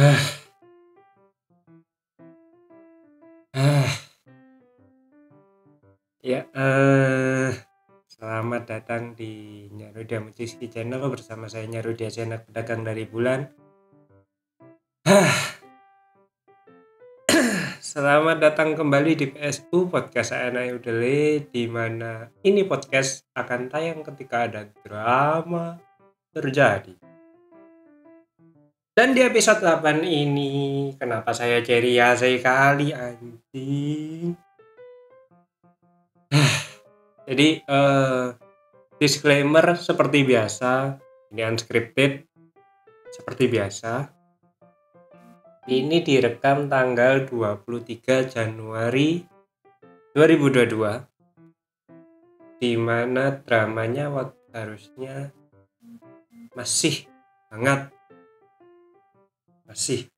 Ah, ah, ya, selamat datang di Nyarudia Muciski Channel bersama saya Nyarudia Channel pedagang dari bulan. Ah, Selamat datang kembali di PSU Podcast ANI Udele, di mana ini podcast akan tayang ketika ada drama terjadi. Dan di episode 8 ini, kenapa saya ceria sekali anjing? Jadi, disclaimer seperti biasa, ini unscripted seperti biasa. Ini direkam tanggal 23 Januari 2022, di mana dramanya harusnya masih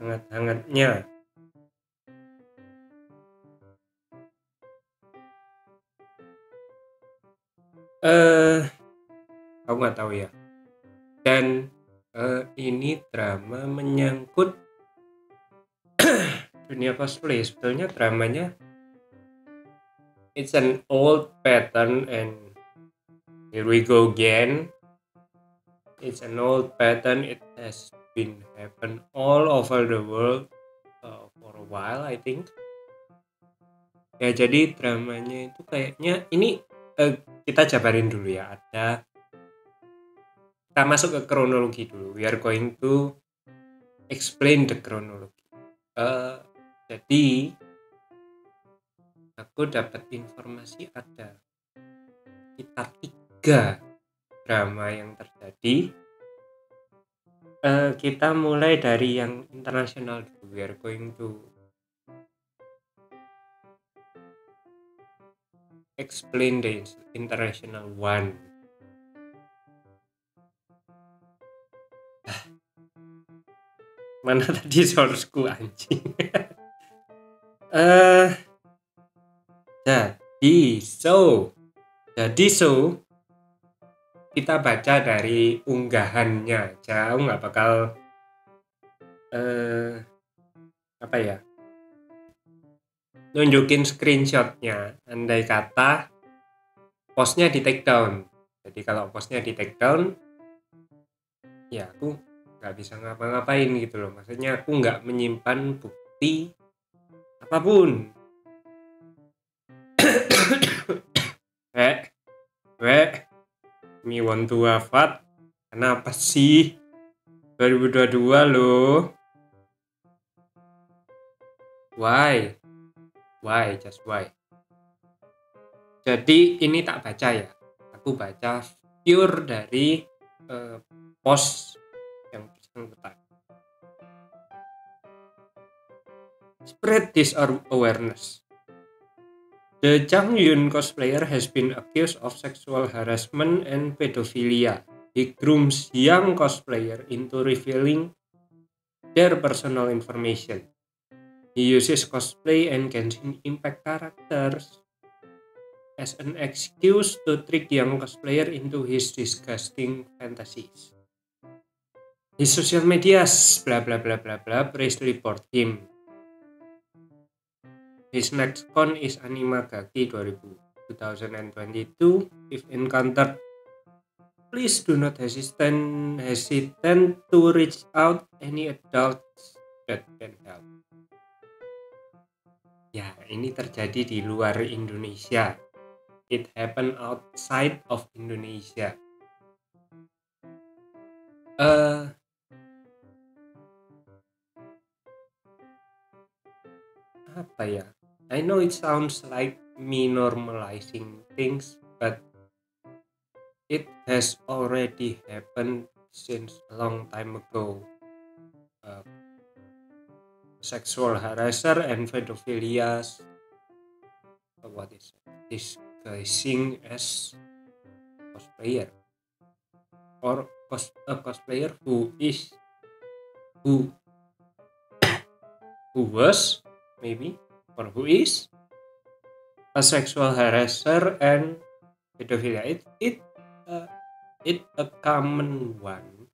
hangat-hangatnya. Aku nggak tahu ya. Dan ini drama menyangkut dunia cosplay. Sebetulnya dramanya it's an old pattern, and here we go again. It's an old pattern. It has been happen all over the world for a while, I think. Ya, jadi dramanya itu kayaknya ini kita jabarin dulu ya. Kita masuk ke kronologi dulu. We are going to explain the chronology. Jadi aku dapat informasi ada sekitar 3 drama yang terjadi. Kita mulai dari yang internasional dulu. We are going to explain the international one. Mana tadi sourceku anjing. Jadi kita baca dari unggahannya aja. Aku nggak bakal nunjukin screenshotnya. Andai kata postnya di take down. Jadi kalau postnya di take down, ya aku nggak bisa ngapa-ngapain gitu loh. Maksudnya aku nggak menyimpan bukti apapun. Mi want to wafat. Kenapa sih? 2022 loh. Why? Just why? Jadi ini tak baca ya. Aku baca pure dari post yang bersangkutan. Spread this awareness. The Changyun cosplayer has been accused of sexual harassment and pedophilia. He grooms young cosplayer into revealing their personal information. He uses cosplay and Genshin Impact characters as an excuse to trick young cosplayer into his disgusting fantasies. His social medias, blah blah blah blah blah, praise report him. His next con is Animagaki 2022. If encountered, please do not hesitate to reach out any adults that can help. Ya, ini terjadi di luar Indonesia. It happened outside of Indonesia. Apa ya? I know it sounds like me normalizing things, but it has already happened since a long time ago. Sexual harasser and pedophilia. What is it? Disguising as cosplayer, or a cosplayer who was maybe, or who is a sexual harasser and pedophilia. It a common one.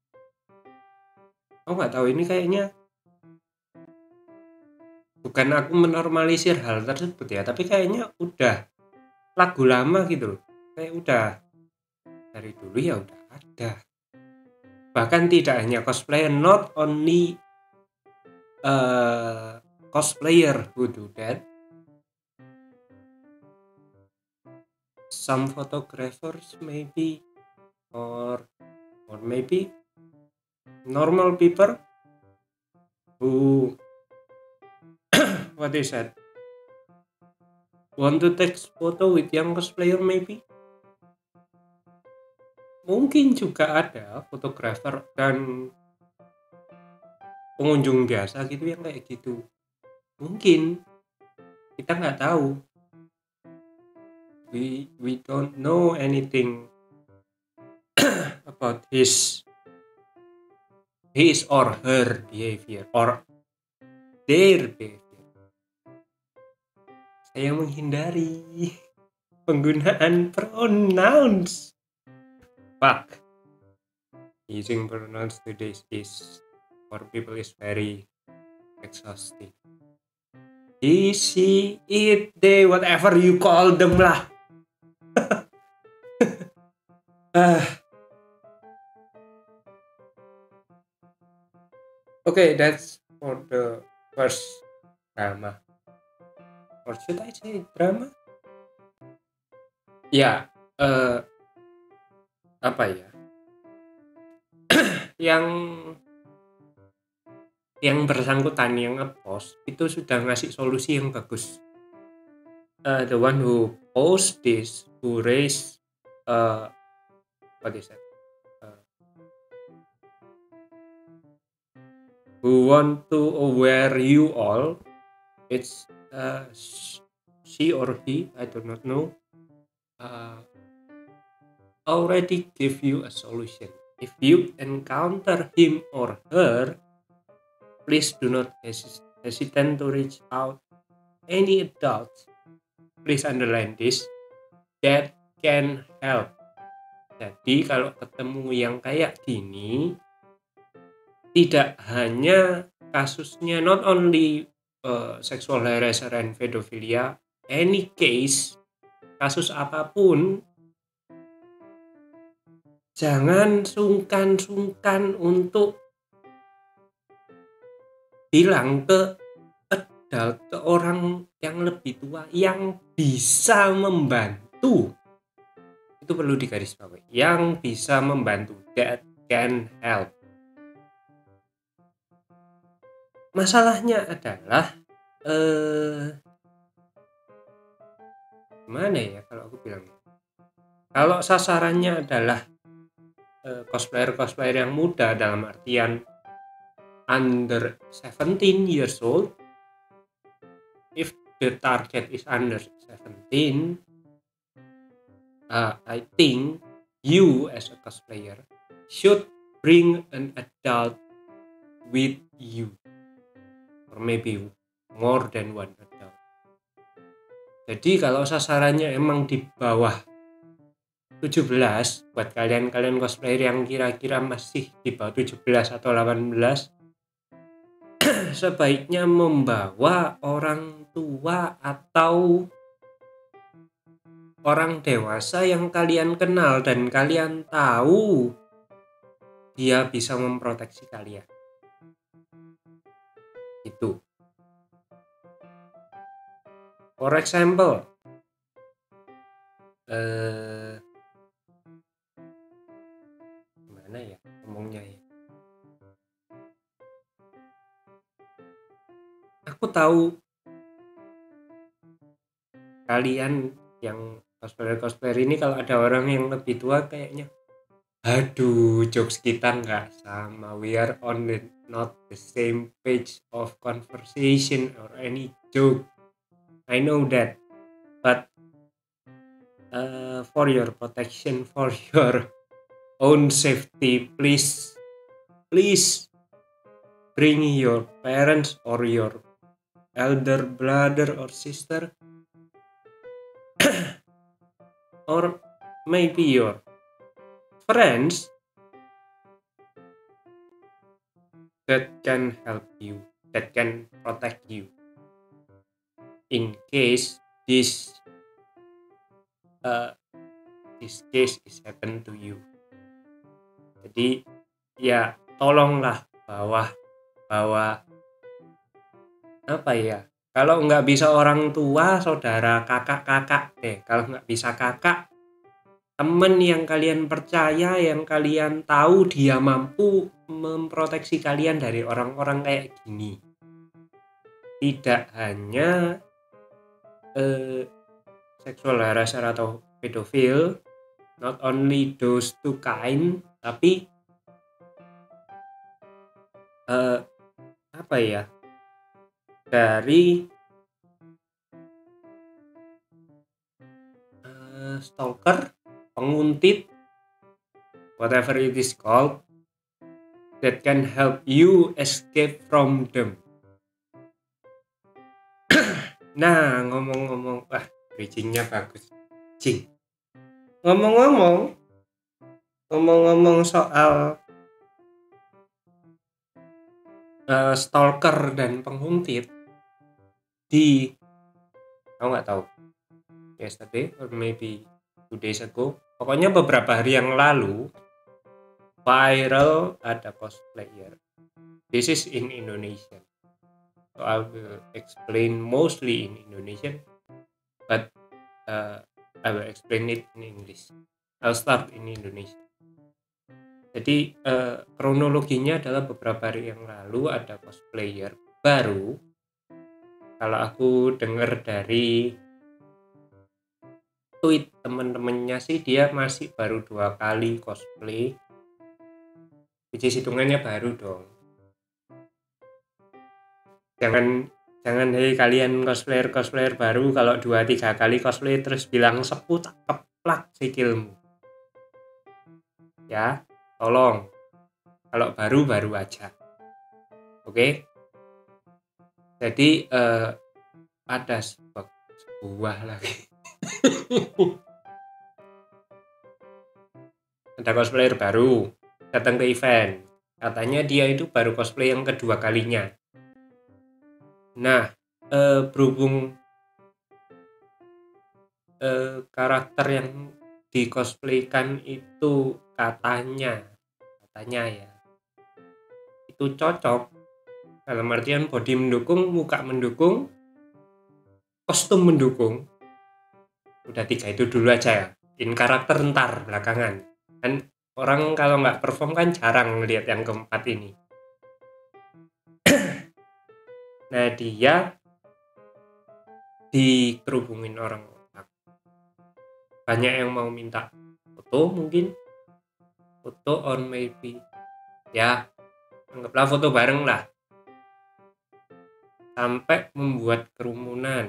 Nggak tahu, ini kayaknya bukan aku menormalisir hal tersebut ya, tapi kayaknya udah lagu lama gitu loh, kayak udah dari dulu ya udah ada. Bahkan tidak hanya cosplayer, not only cosplayer who do that, some photographers maybe, or maybe normal people who what is that, want to take photo with young cosplayer maybe. Mungkin juga ada fotografer dan pengunjung biasa gitu yang kayak gitu. Mungkin kita nggak tahu. We don't know anything about his or her behavior or their behavior. Saya menghindari penggunaan pronouns. Fuck. Using pronouns today is for people is very exhausting. He, she, it, they, whatever you call them lah. Okay, that's for the first drama. Or should I say drama? Ya, apa ya? yang bersangkutan yang ngepost itu sudah ngasih solusi yang bagus. The one who post this, who raise what is that? Who want to aware you all? It's she or he, I do not know. Already give you a solution. If you encounter him or her, please do not hesitate to reach out any adults. Please underline this, that can help. Jadi kalau ketemu yang kayak gini, tidak hanya kasusnya not only sexual harassment and pedophilia, any case, kasus apapun, jangan sungkan-sungkan untuk bilang ke adult, ke orang yang lebih tua yang bisa membantu. Itu perlu digarisbawahi, yang bisa membantu, that can help. Masalahnya adalah gimana ya kalau aku bilang, kalau sasarannya adalah cosplayer yang muda, dalam artian under 17 years old, if the target is under 17, I think you as a cosplayer should bring an adult with you, or maybe more than one adult. Jadi kalau sasarannya emang di bawah 17, buat kalian cosplayer yang kira-kira masih di bawah 17 atau 18, sebaiknya membawa orang tua atau orang dewasa yang kalian kenal dan kalian tahu dia bisa memproteksi kalian. Itu. For example, gimana ya ngomongnya ya? Aku tahu kalian yang cosplayer ini, kalau ada orang yang lebih tua kayaknya, aduh, jokes kita nggak sama, we are on not the same page of conversation or any joke. I know that, but for your protection, for your own safety, please bring your parents or your elder brother or sister or maybe your friends that can help you, that can protect you. in case this case is happen to you. Jadi ya tolonglah bawa apa ya, kalau nggak bisa orang tua, saudara, kakak deh. Kalau nggak bisa kakak, temen yang kalian percaya, yang kalian tahu dia mampu memproteksi kalian dari orang-orang kayak gini. Tidak hanya sexual harasser atau pedofil, not only those two kind, tapi apa ya, dari stalker, penguntit, whatever it is called, that can help you escape from them. Nah, ngomong-ngomong, bridgingnya bagus. Ngomong-ngomong soal stalker dan penguntit, aku nggak tahu, yesterday or maybe 2 days ago, pokoknya beberapa hari yang lalu, viral ada cosplayer. This is in Indonesia. So I will explain mostly in Indonesian, but I will explain it in English. I'll start in Indonesia. Jadi kronologinya adalah beberapa hari yang lalu ada cosplayer baru. Kalau aku dengar dari tweet temen-temennya sih, dia masih baru 2 kali cosplay, which is hitungannya baru dong. Jangan hei kalian cosplayer baru, kalau 2-3 kali cosplay terus bilang sepu, tak keplak sikilmu. Ya, tolong. Kalau baru aja. Oke? Jadi ada sebuah lagi. Ada cosplayer baru datang ke event. Katanya dia itu baru cosplay yang kedua kalinya. Nah, berhubung karakter yang di cosplaykan itu katanya ya, itu cocok dalam artian body mendukung, muka mendukung, kostum mendukung. Udah 3 itu dulu aja ya, in karakter ntar belakangan. Kan orang kalau nggak perform kan jarang ngelihat yang keempat ini. Nah, dia dikerubungin orang, banyak yang mau minta foto, mungkin foto or maybe ya anggaplah foto bareng lah, sampai membuat kerumunan.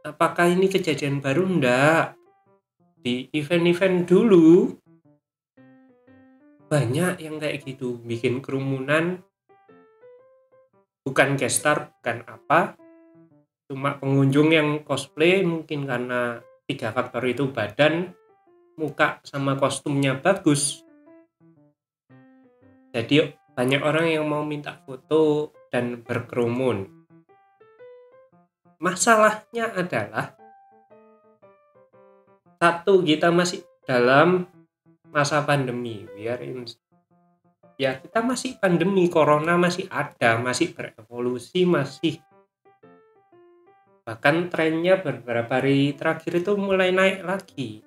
Apakah ini kejadian baru? Enggak. Di event-event dulu banyak yang kayak gitu, bikin kerumunan, bukan guest star, bukan apa, cuma pengunjung yang cosplay, mungkin karena 3 faktor itu, badan, muka, sama kostumnya bagus. Jadi banyak orang yang mau minta foto dan berkerumun. Masalahnya adalah, satu, kita masih dalam masa pandemi, kita masih pandemi, corona masih ada, masih berevolusi, masih bahkan trennya beberapa hari terakhir itu mulai naik lagi.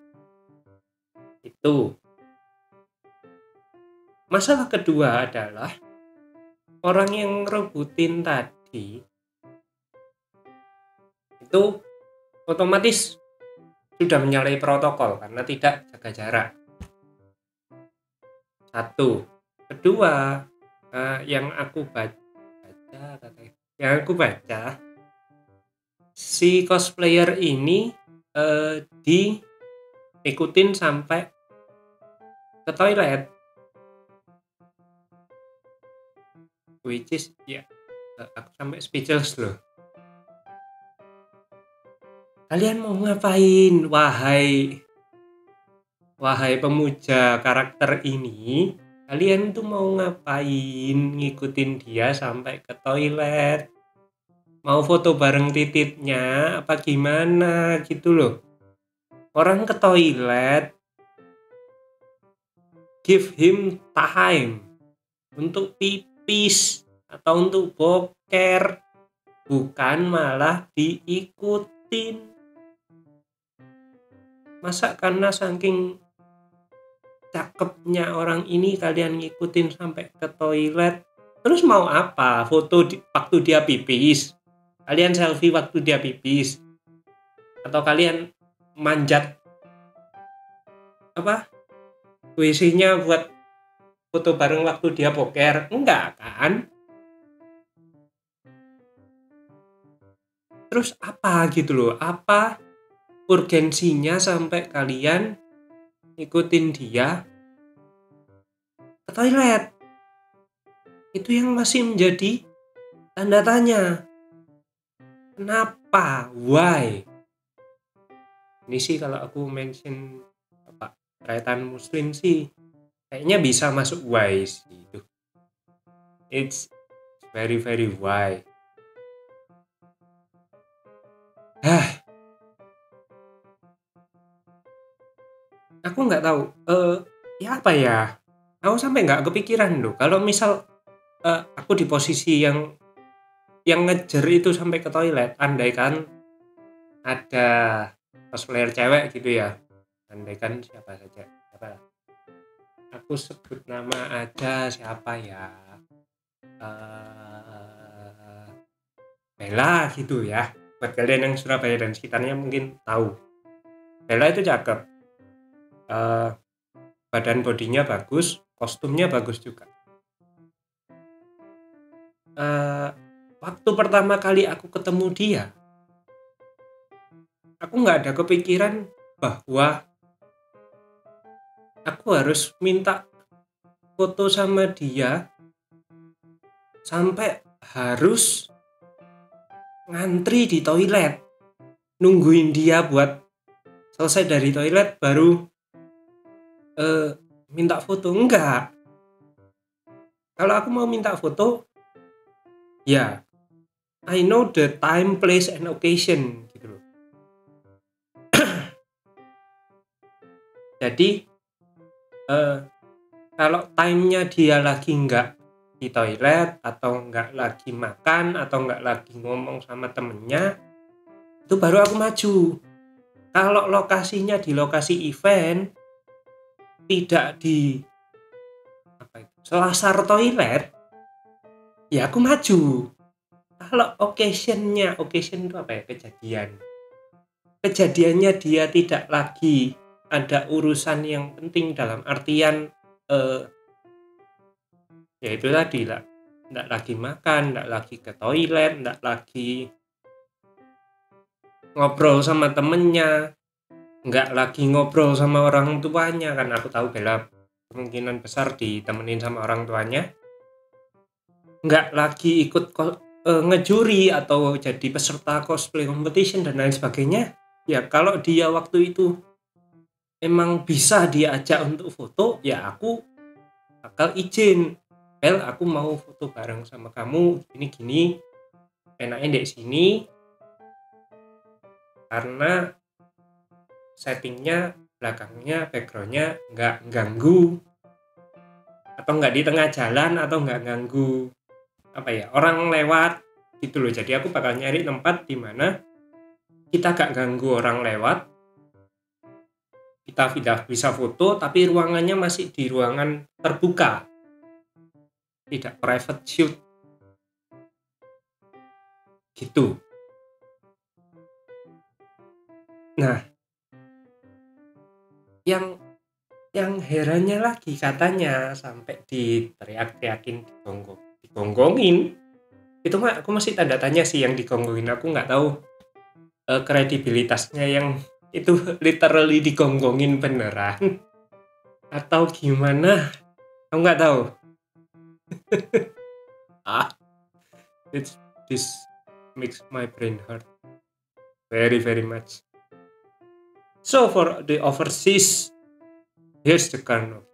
Itu. Masalah kedua adalah orang yang rebutin tadi itu otomatis sudah menyalahi protokol karena tidak jaga jarak. Satu. Kedua, yang aku baca, si cosplayer ini diikutin sampai ke toilet, which is aku sampai speechless loh. Kalian mau ngapain, wahai pemuja karakter ini? Kalian tuh mau ngapain ngikutin dia sampai ke toilet? Mau foto bareng tititnya apa gimana gitu loh. Orang ke toilet, give him time untuk pipis atau untuk boker, bukan malah diikutin. Masa karena saking cakepnya orang ini kalian ngikutin sampai ke toilet? Terus mau apa? Foto waktu dia pipis? Kalian selfie waktu dia pipis? Atau kalian manjat apa WC-nya buat foto bareng waktu dia boker? Enggak kan? Terus apa gitu loh? Apa urgensinya sampai kalian ikutin dia ke toilet? Itu yang masih menjadi tanda tanya. Kenapa? Why? Ini sih kalau aku mention apa kaitan muslim sih kayaknya bisa masuk why sih itu. It's very very why. Aku nggak tahu. Ya apa ya? Aku sampai nggak kepikiran loh. Kalau misal aku di posisi yang ngejer itu sampai ke toilet, andaikan ada cosplayer cewek gitu ya. Andaikan siapa saja. Siapa? Aku sebut nama aja siapa ya? Eh, Bella gitu ya. Buat kalian yang Surabaya dan sekitarnya mungkin tahu. Bella itu cakep. Badan bodinya bagus, kostumnya bagus juga. Waktu pertama kali aku ketemu dia, aku nggak ada kepikiran bahwa aku harus minta foto sama dia sampai harus ngantri di toilet, nungguin dia buat selesai dari toilet baru minta foto. Enggak. Kalau aku mau minta foto, ya I know the time, place, and occasion gitu loh. Jadi kalau time-nya dia lagi nggak di toilet atau nggak lagi makan atau nggak lagi ngomong sama temennya, itu baru aku maju. Kalau lokasinya di lokasi event, tidak di selasar toilet, ya aku maju. Kalau occasion itu apa ya, kejadiannya dia tidak lagi ada urusan yang penting dalam artian ya itu tadi lah, nggak lagi makan, nggak lagi ke toilet, nggak lagi ngobrol sama temennya, nggak lagi ngobrol sama orang tuanya, kan aku tahu Bella kemungkinan besar ditemenin sama orang tuanya, nggak lagi ikut ngejuri atau jadi peserta cosplay competition dan lain sebagainya. Ya kalau dia waktu itu emang bisa diajak untuk foto, ya aku bakal izin. Bel, aku mau foto bareng sama kamu gini-gini, enaknya di sini karena settingnya belakangnya backgroundnya nggak ganggu atau nggak di tengah jalan atau nggak ganggu apa ya orang lewat gitu loh. Jadi aku bakal nyari tempat di mana kita gak ganggu orang lewat, kita bisa foto tapi ruangannya masih di ruangan terbuka, tidak private shoot gitu. Nah, yang herannya lagi katanya sampai diteriak-teriakin, digonggongin. Itu mah aku masih tanda tanya sih yang digonggongin. Aku nggak tahu kredibilitasnya yang itu literally digonggongin beneran atau gimana. Aku nggak tahu. This makes my brain hurt very very much. So for the overseas, here's the kind of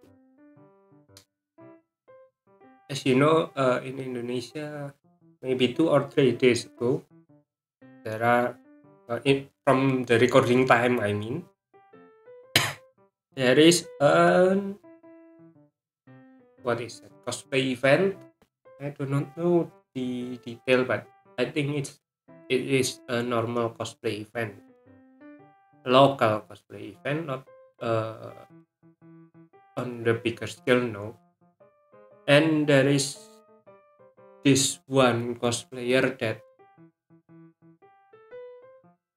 as you know, in Indonesia, maybe 2 or 3 days ago, there are from the recording time, I mean, there is an what is it, cosplay event. I do not know the detail, but I think it is a normal cosplay event, local cosplay event, not uh, on the bigger scale, no. And there is this one cosplayer that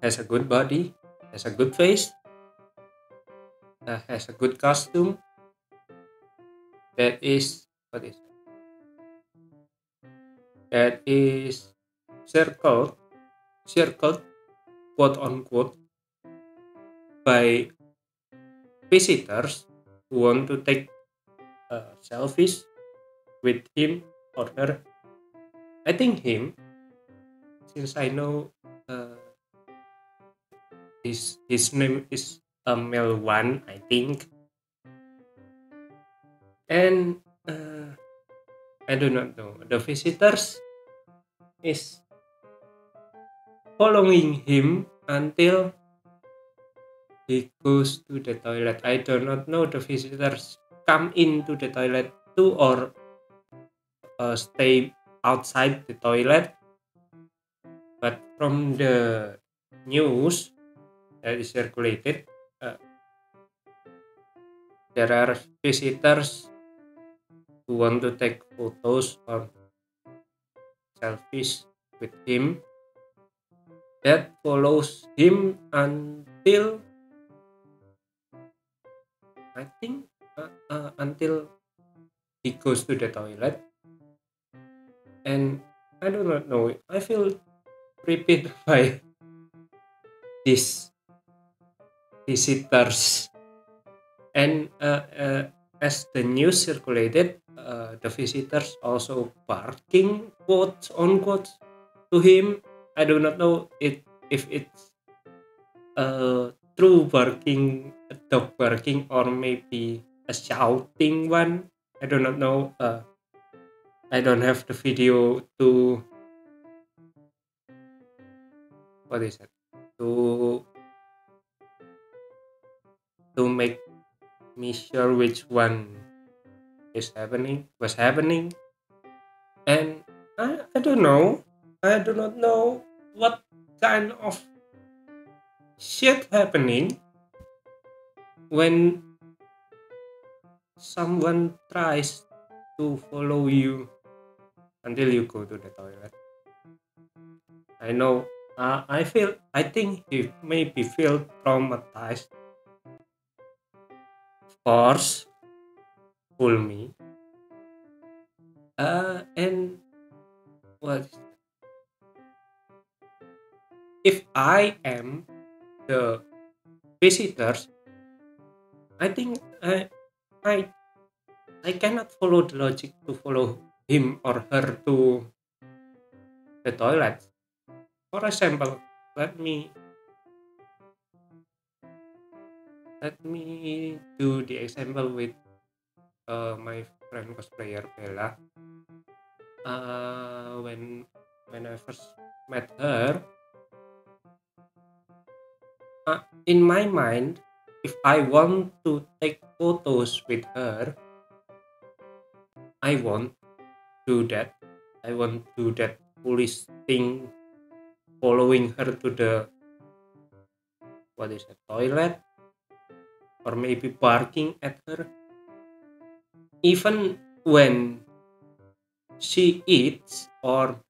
has a good body, has a good face, has a good costume. That is what is it? That is circled, circled, quote unquote, by visitors who want to take selfies with him or her. I think him, since I know uh, his name is a male one, I think, and I do not know. The visitors is following him until he goes to the toilet. I do not know the visitors come into the toilet too or stay outside the toilet. But from the news that is circulated, uh, there are visitors who want to take photos or selfies with him that follows him until I think until he goes to the toilet. And I do not know. I feel creeped by these visitors. And as the news circulated, the visitors also barking quotes on quotes to him. I do not know if it's true barking, a dog barking, or maybe a shouting one. I do not know. I don't have the video to what is it to make me sure which one was happening. And I don't know. I do not know what kind of shit happening when someone tries to follow you until you go to the toilet. I know. I think he maybe feel traumatized. Of course, fool me. And what if I am the visitors? I think I I cannot follow the logic to follow him or her to the toilet. For example, let me let me do the example with my friend cosplayer Bella. When I first met her, in my mind, if I want to take photos with her, I won't do that. I won't do that foolish thing, following her to the what is it, toilet, or maybe barking at her. Even when she eats or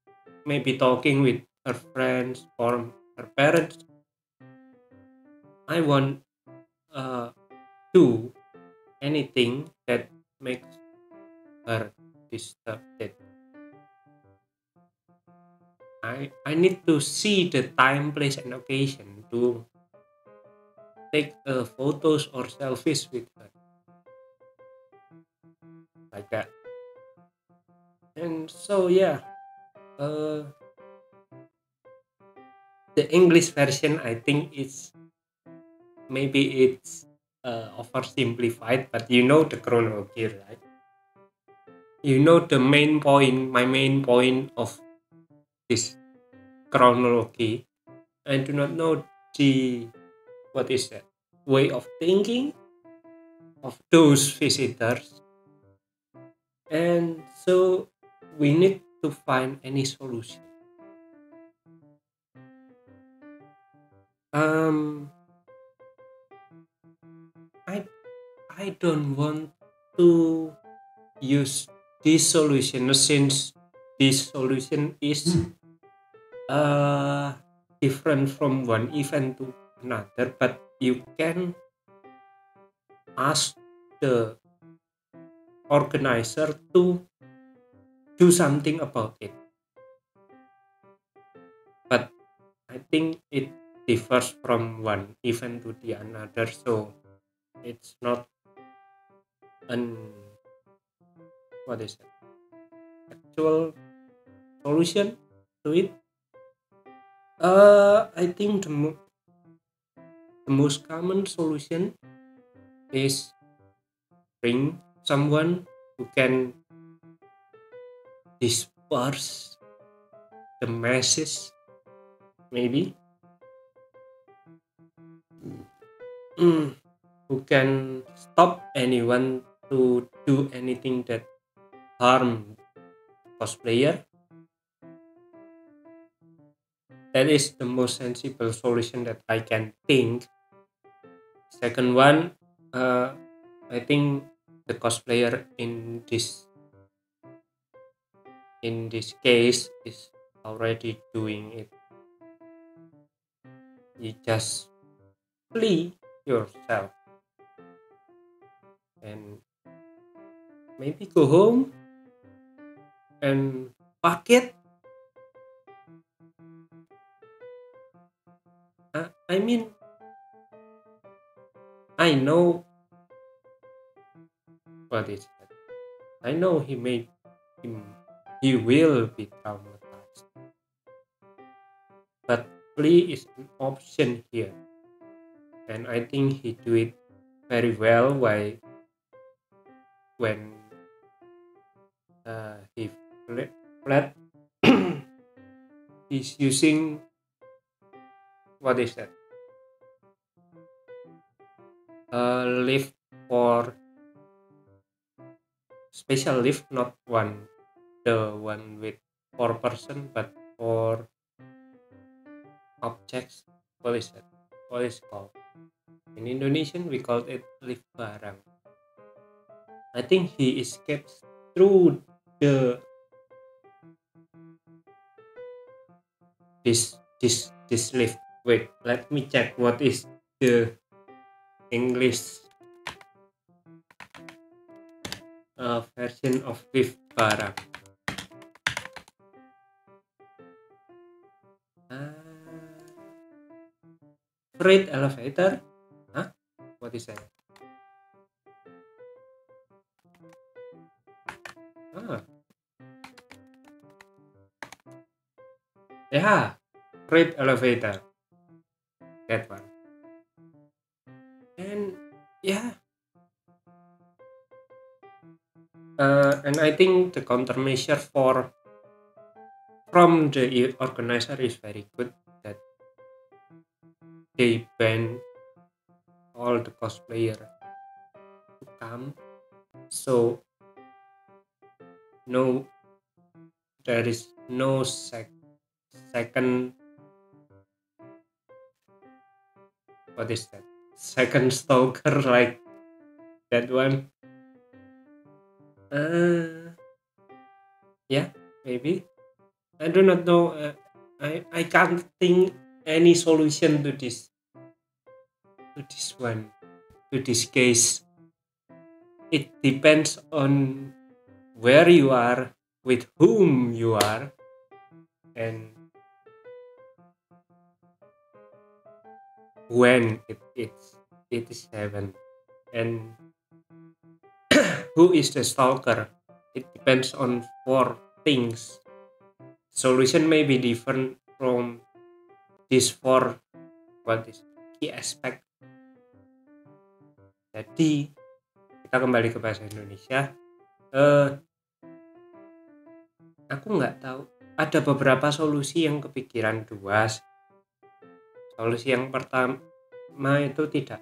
maybe talking with her friends or her parents, I won't uh, do anything that makes her disturbed. I need to see the time, place, and occasion to take photos or selfies with her, like that. And so yeah, uh, the English version I think is maybe it's oversimplified, but you know the chronology, right? you know the main point, my main point of this chronology. I do not know the what is that way of thinking of those visitors, and so we need to find any solution. Um, I I don't want to use this solution since this solution is uh different from one event to another, but you can ask the organizer to do something about it. But I think it differs from one event to the another, so it's not an what is it actual solution to it. I think the most common solution is bring someone who can disperse the masses, maybe. Who can stop anyone to do anything that harm cosplayer. That is the most sensible solution that I can think. Second one, I think the cosplayer in this case is already doing it. You just flee yourself and maybe go home and pack it. I mean, I know what is that. I know he will be traumatized, but flee is an option here, and I think he do it very well. When he fled, he's using what is that? Lift for special lift, not the one with 4 person, but for objects. What is that? What is it called? In Indonesian, we call it lift barang. I think he escapes through this lift. Wait, let me check what is the English version of lift barang. Freight elevator? Huh? What is that? Yeah, freight elevator. That one. And yeah, and I think the countermeasure from the organizer is very good, that they ban all the cosplayer to come, so no, there is no second what is that, second stalker like that one. Yeah, maybe. I do not know. I can't think any solution to this one, to this case. It depends on where you are, with whom you are, and when it is happened, and who is the stalker. It depends on 4 things. Solution may be different from these 4 what is key aspect. Jadi kita kembali ke bahasa Indonesia. aku nggak tahu, ada beberapa solusi yang kepikiran. Dua solusi. Yang pertama itu tidak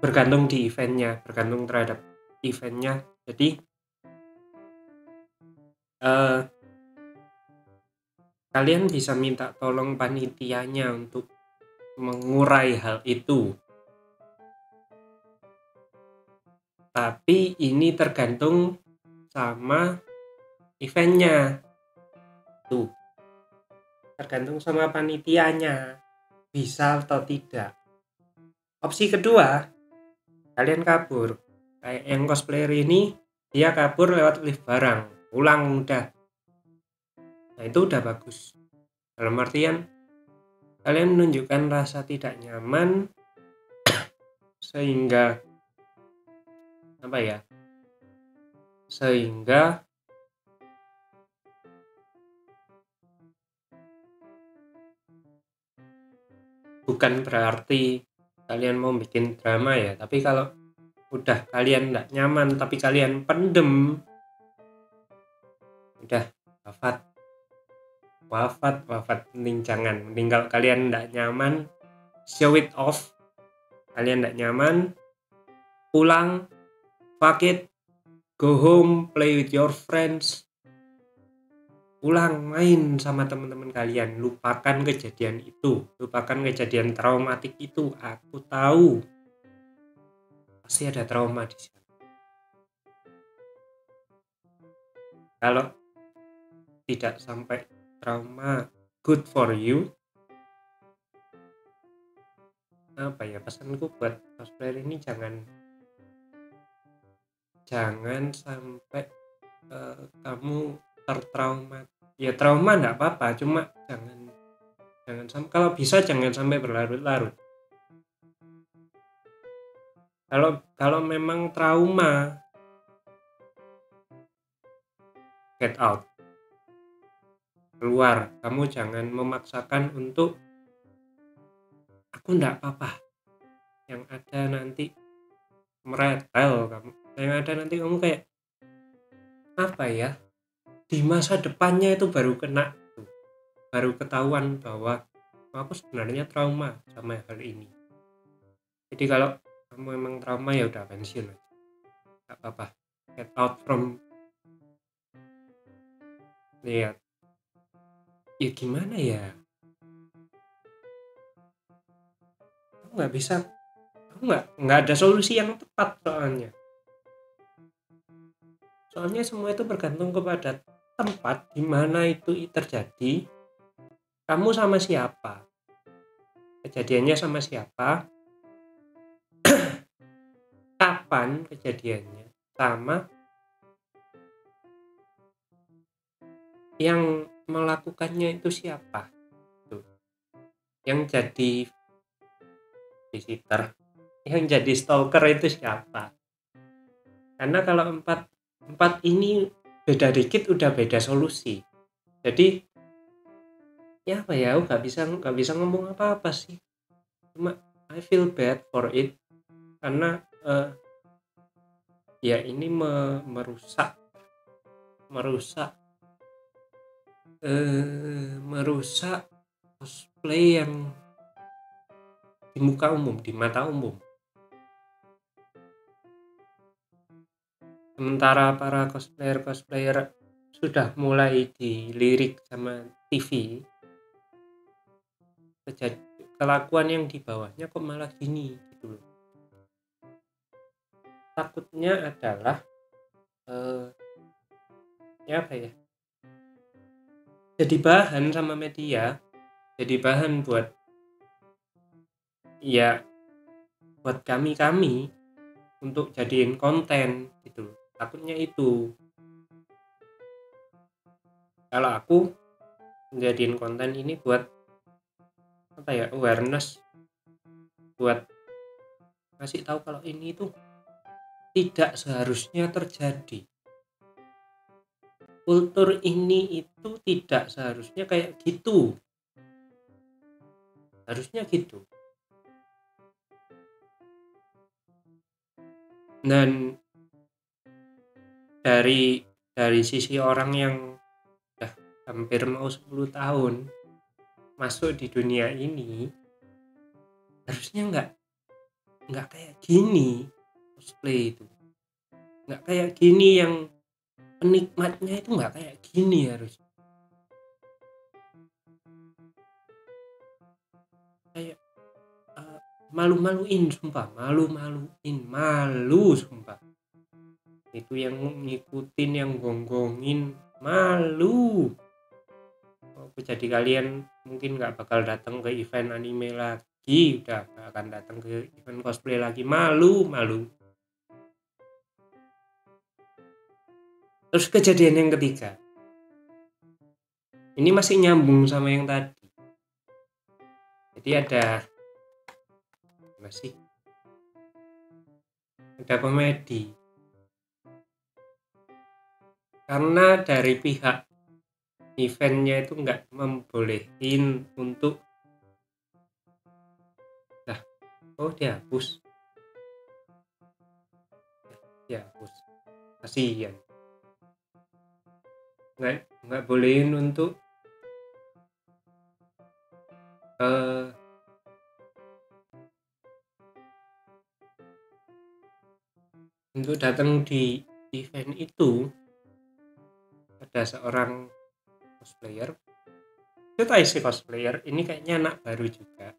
bergantung di eventnya, bergantung terhadap eventnya. Jadi kalian bisa minta tolong panitianya untuk mengurai hal itu, tapi ini tergantung sama eventnya tuh, tergantung sama panitianya bisa atau tidak. Opsi kedua, kalian kabur. Kayak yang cosplayer ini, dia kabur lewat lift barang, pulang udah. Nah itu udah bagus. Dalam artian kalian menunjukkan rasa tidak nyaman sehingga sehingga bukan berarti kalian mau bikin drama ya, tapi kalau udah kalian nggak nyaman tapi kalian pendem, udah wafat. Mending kalau kalian nggak nyaman, show it off. Kalian nggak nyaman, pulang, fuck it, go home, play with your friends, pulang main sama teman-teman kalian. Lupakan kejadian itu, lupakan kejadian traumatik itu. Aku tahu pasti ada trauma di sana. Kalau tidak sampai trauma, good for you. Pesanku buat cosplayer ini, jangan sampai kamu tertrauma. Ya trauma enggak apa-apa, cuma jangan sampai, kalau bisa jangan sampai berlarut-larut. Kalau memang trauma, get out, keluar. Kamu jangan memaksakan untuk aku enggak apa-apa. Yang ada nanti meretel kamu. Yang ada nanti kamu kayak di masa depannya itu baru ketahuan bahwa aku sebenarnya trauma sama hal ini. Jadi kalau kamu emang trauma ya udah pensiun aja, nggak apa-apa, get out from. Lihat ya gimana ya, aku nggak ada solusi yang tepat. Soalnya semua itu bergantung kepada tempat di mana itu terjadi, kamu sama siapa, kejadiannya sama siapa, kapan kejadiannya, sama yang melakukannya itu siapa. Tuh. Yang jadi visitor, yang jadi stalker itu siapa. Karena kalau empat ini beda dikit udah beda solusi. Jadi aku nggak bisa ngomong apa-apa sih. Cuma I feel bad for it, karena ini merusak cosplay yang di muka umum, di mata umum. Sementara para cosplayer sudah mulai dilirik sama TV, kelakuan yang di bawahnya kok malah gini gitu loh. Takutnya adalah jadi bahan sama media, jadi bahan buat kami untuk jadiin konten gitu loh. Takutnya itu. Kalau aku jadiin konten ini buat awareness, buat ngasih tahu kalau ini itu tidak seharusnya terjadi. Kultur ini itu tidak seharusnya kayak gitu. Harusnya gitu. Dan dari sisi orang yang udah hampir mau 10 tahun masuk di dunia ini, harusnya nggak kayak gini cosplay itu, nggak kayak gini, yang penikmatnya itu nggak kayak gini harus kayak malu-maluin, sumpah malu sumpah. Itu yang ngikutin, yang gonggongin, malu. Aku jadi kalian mungkin nggak bakal datang ke event anime lagi, udah nggak akan datang ke event cosplay lagi, malu. Terus kejadian yang ketiga, ini masih nyambung sama yang tadi. Jadi ada komedi, karena dari pihak eventnya itu nggak membolehin untuk dihapus, kasihan, nggak bolehin untuk datang di event itu. Ada seorang cosplayer, kita isi cosplayer ini kayaknya anak baru juga.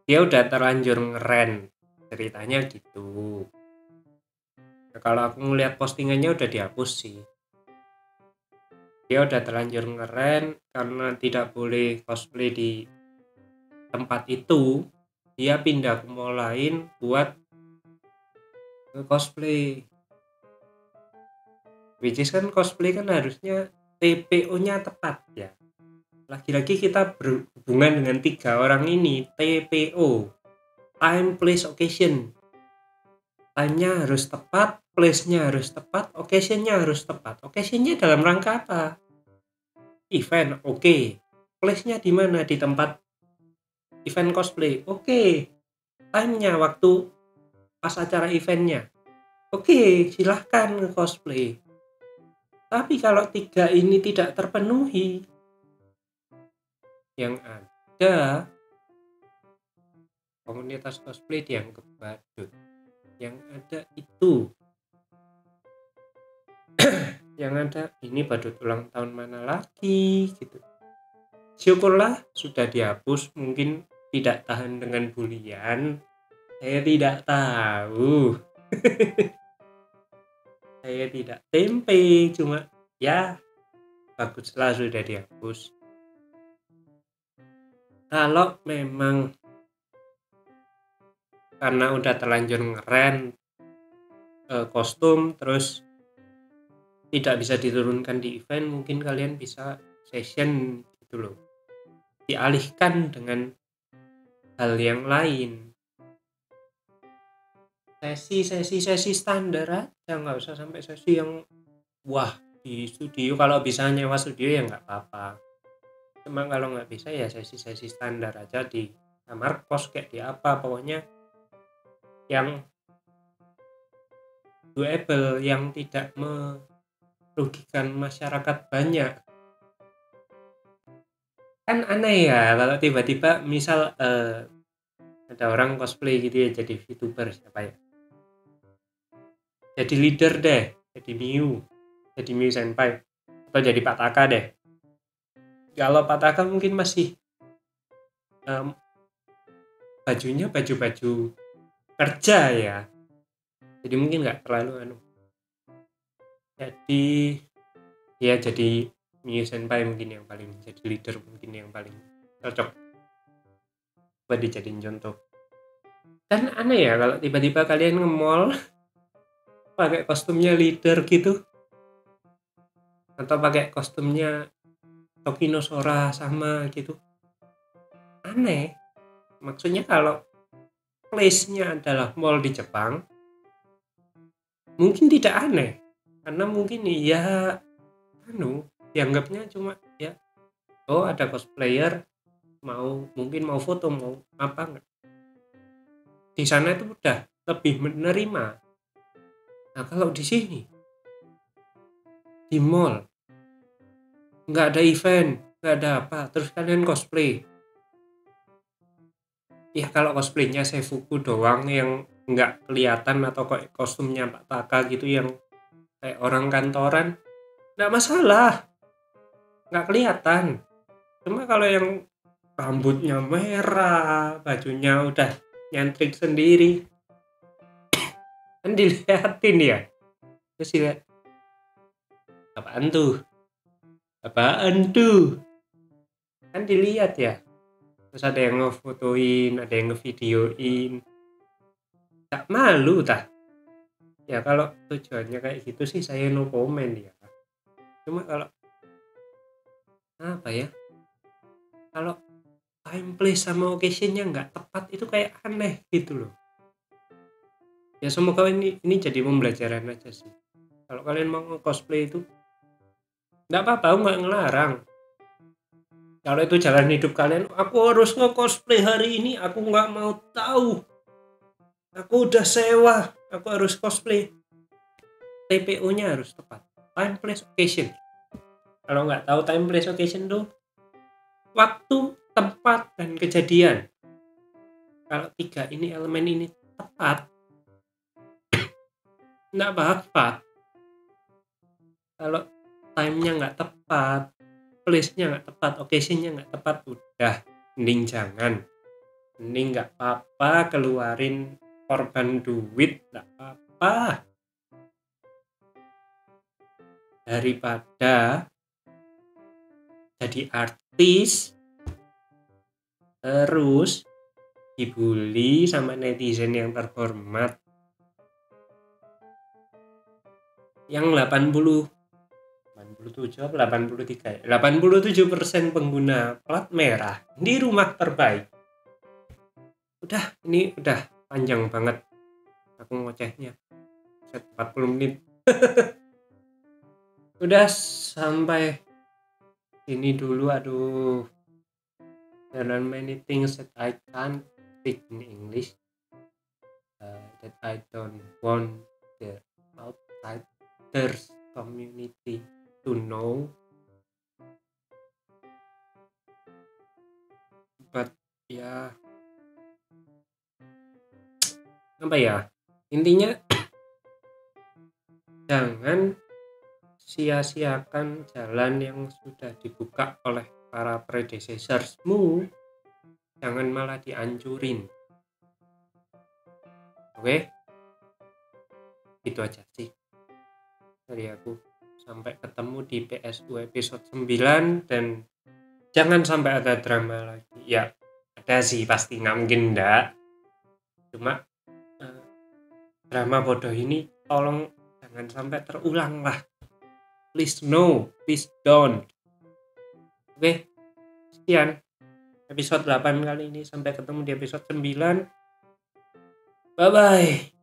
Dia udah terlanjur ngeren, ceritanya gitu. Nah, kalau aku ngeliat postingannya udah dihapus sih. Dia udah terlanjur ngeren karena tidak boleh cosplay di tempat itu. Dia pindah ke mall lain buat cosplay. Which is kan cosplay kan harusnya TPO-nya tepat ya. Lagi-lagi kita berhubungan dengan 3 orang ini, TPO, time, place, occasion. Time-nya harus tepat, place-nya harus tepat, occasion-nya harus tepat. Occasion-nya dalam rangka apa? Event, oke. Place-nya di mana? Di tempat event cosplay, oke. Time-nya, waktu pas acara eventnya, oke, silahkan nge-cosplay. Tapi kalau 3 ini tidak terpenuhi, yang ada komunitas cosplay dianggap badut. Yang ada itu yang ada ini badut ulang tahun mana lagi gitu. Syukurlah sudah dihapus, mungkin tidak tahan dengan bulian, saya tidak tahu. Saya tidak tempe, cuma ya baguslah sudah dihapus. Kalau memang karena udah terlanjur ngeren kostum terus tidak bisa diturunkan di event, mungkin kalian bisa session gitu loh, dialihkan dengan hal yang lain, sesi standar aja, nggak usah sampai sesi yang wah di studio. Kalau bisa nyewa studio ya nggak apa-apa, cuma kalau nggak bisa ya sesi standar aja di kamar kos kayak di apa, pokoknya yang doable, yang tidak merugikan masyarakat banyak. Kan aneh ya kalau tiba-tiba misal ada orang cosplay gitu ya, jadi VTuber, siapa ya, jadi leader deh, jadi Miu Senpai, atau jadi Pak Taka deh. Kalau Pak Taka mungkin masih bajunya baju kerja ya, jadi mungkin nggak terlalu jadi ya jadi Miu Senpai mungkin yang paling jadi leader, mungkin yang paling cocok buat dijadiin contoh. Kan aneh ya kalau tiba-tiba kalian nge-mall pakai kostumnya leader gitu, atau pakai kostumnya Tokino Sora sama gitu, aneh. Maksudnya kalau place-nya adalah mall di Jepang mungkin tidak aneh, karena mungkin ya dianggapnya cuma ya ada cosplayer mungkin mau foto, mau apa, enggak di sana itu udah lebih menerima. Nah kalau di sini di mall nggak ada event, nggak ada apa, terus kalian cosplay. Ya kalau cosplaynya Seifuku doang yang nggak kelihatan atau kayak kostumnya Pak Taka gitu yang kayak orang kantoran, nggak masalah, nggak kelihatan. Cuma kalau yang rambutnya merah, bajunya udah nyentrik sendiri, kan dilihatin ya. Terus dilihat, apaan tuh? Apaan tuh? Kan dilihat ya. Terus ada yang ngefotoin, ada yang ngevideoin. Tak malu tah. Ya kalau tujuannya kayak gitu sih saya no comment ya. Cuma kalau apa ya? Kalau time place sama occasionnya nggak tepat itu kayak aneh gitu loh. Ya semoga ini jadi pembelajaran aja sih. Kalau kalian mau cosplay itu nggak apa-apa, aku nggak ngelarang. Kalau itu jalan hidup kalian, aku harus nge-cosplay hari ini, aku nggak mau tahu. Aku udah sewa, aku harus cosplay. TPO-nya harus tepat. Time, place, occasion. Kalau nggak tahu time, place, occasion tuh waktu, tempat, dan kejadian. Kalau tiga ini elemen ini tepat, nggak apa-apa. Kalau time-nya nggak tepat, place-nya nggak tepat, occasion-nya nggak tepat, udah mending jangan. Mending nggak apa-apa keluarin korban duit, nggak apa-apa, daripada jadi artis terus dibully sama netizen yang terhormat yang 87% pengguna plat merah di rumah terbaik. Ini udah panjang banget aku ngocehnya 40 menit. Udah sampai ini dulu, aduh. There are many things that I can't speak in English, that I don't want the outsiders community to know. But ya, apa ya? Intinya jangan sia-siakan jalan yang sudah dibuka oleh para predecessorsmu, jangan malah dihancurin. Oke? Itu aja sih dari aku. Sampai ketemu di PSU episode 9 dan jangan sampai ada drama lagi. Ya, ada sih pasti, nggak mungkin enggak. Cuma drama bodoh ini tolong jangan sampai terulang lah. Please no, please don't. Oke, sekian episode 8 kali ini. Sampai ketemu di episode 9. Bye-bye.